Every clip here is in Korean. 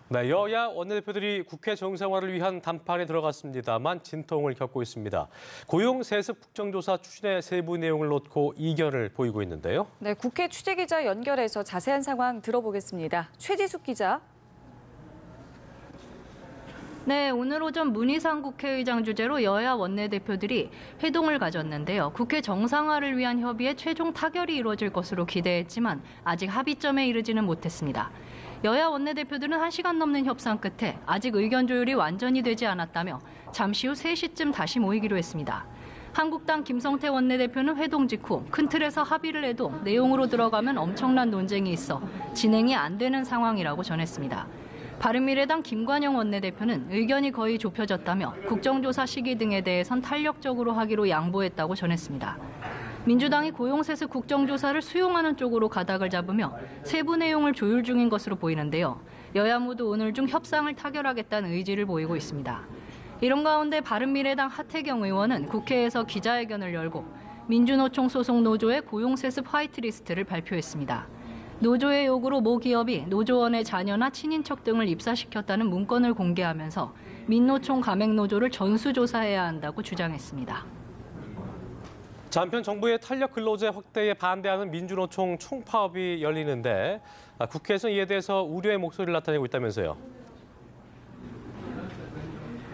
네, 여야 원내대표들이 국회 정상화를 위한 담판에 들어갔습니다만 진통을 겪고 있습니다. 고용 세습 국정조사 추진의 세부 내용을 놓고 이견을 보이고 있는데요. 네, 국회 취재기자 연결해서 자세한 상황 들어보겠습니다. 최지숙 기자. 네, 오늘 오전 문희상 국회의장 주재로 여야 원내대표들이 회동을 가졌는데요. 국회 정상화를 위한 협의에 최종 타결이 이루어질 것으로 기대했지만 아직 합의점에 이르지는 못했습니다. 여야 원내대표들은 1시간 넘는 협상 끝에 아직 의견 조율이 완전히 되지 않았다며 잠시 후 3시쯤 다시 모이기로 했습니다. 한국당 김성태 원내대표는 회동 직후 큰 틀에서 합의를 해도 내용으로 들어가면 엄청난 논쟁이 있어 진행이 안 되는 상황이라고 전했습니다. 바른미래당 김관영 원내대표는 의견이 거의 좁혀졌다며 국정조사 시기 등에 대해선 탄력적으로 하기로 양보했다고 전했습니다. 민주당이 고용세습 국정조사를 수용하는 쪽으로 가닥을 잡으며 세부 내용을 조율 중인 것으로 보이는데요. 여야 모두 오늘 중 협상을 타결하겠다는 의지를 보이고 있습니다. 이런 가운데 바른미래당 하태경 의원은 국회에서 기자회견을 열고 민주노총 소속 노조의 고용세습 화이트리스트를 발표했습니다. 노조의 요구로 모 기업이 노조원의 자녀나 친인척 등을 입사시켰다는 문건을 공개하면서 민노총 가맹노조를 전수조사해야 한다고 주장했습니다. 한편 정부의 탄력 근로제 확대에 반대하는 민주노총 총파업이 열리는데 국회에서 이에 대해서 우려의 목소리를 나타내고 있다면서요.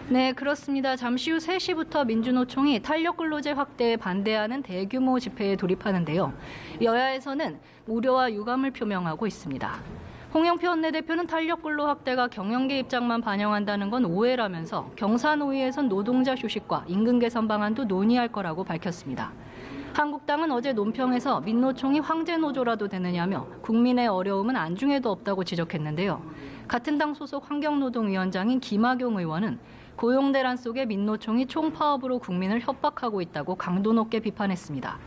네, 그렇습니다. 잠시 후 3시부터 민주노총이 탄력 근로제 확대에 반대하는 대규모 집회에 돌입하는데요. 여야에서는 우려와 유감을 표명하고 있습니다. 홍영표 원내대표는 탄력 근로 확대가 경영계 입장만 반영한다는 건 오해라면서 경사노위에선 노동자 휴식과 임금 개선 방안도 논의할 거라고 밝혔습니다. 한국당은 어제 논평에서 민노총이 황제노조라도 되느냐며 국민의 어려움은 안중에도 없다고 지적했는데요. 같은 당 소속 환경노동위원장인 김학용 의원은 고용대란 속에 민노총이 총파업으로 국민을 협박하고 있다고 강도 높게 비판했습니다.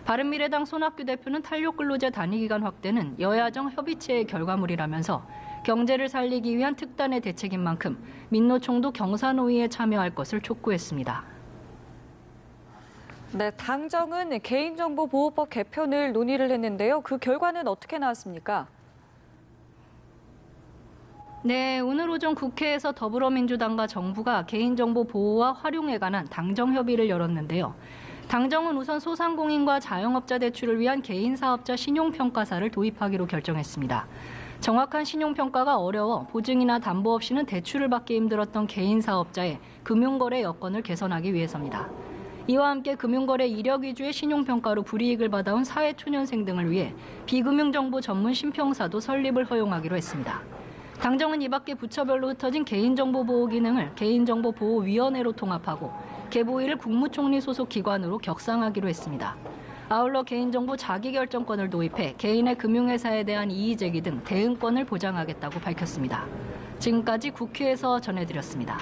바른미래당 손학규 대표는 탄력근로제 단위기간 확대는 여야정 협의체의 결과물이라면서 경제를 살리기 위한 특단의 대책인 만큼 민노총도 경사노위에 참여할 것을 촉구했습니다. 네, 당정은 개인정보보호법 개편을 논의를 했는데요. 그 결과는 어떻게 나왔습니까? 네, 오늘 오전 국회에서 더불어민주당과 정부가 개인정보 보호와 활용에 관한 당정협의를 열었는데요. 당정은 우선 소상공인과 자영업자 대출을 위한 개인사업자 신용평가사를 도입하기로 결정했습니다. 정확한 신용평가가 어려워 보증이나 담보 없이는 대출을 받기 힘들었던 개인사업자의 금융거래 여건을 개선하기 위해서입니다. 이와 함께 금융거래 이력 위주의 신용평가로 불이익을 받아온 사회초년생 등을 위해 비금융정보 전문 신평사도 설립을 허용하기로 했습니다. 당정은 이 밖에 부처별로 흩어진 개인정보 보호 기능을 개인정보보호위원회로 통합하고 개보위를 국무총리 소속 기관으로 격상하기로 했습니다. 아울러 개인정보 자기결정권을 도입해 개인의 금융회사에 대한 이의제기 등 대응권을 보장하겠다고 밝혔습니다. 지금까지 국회에서 전해드렸습니다.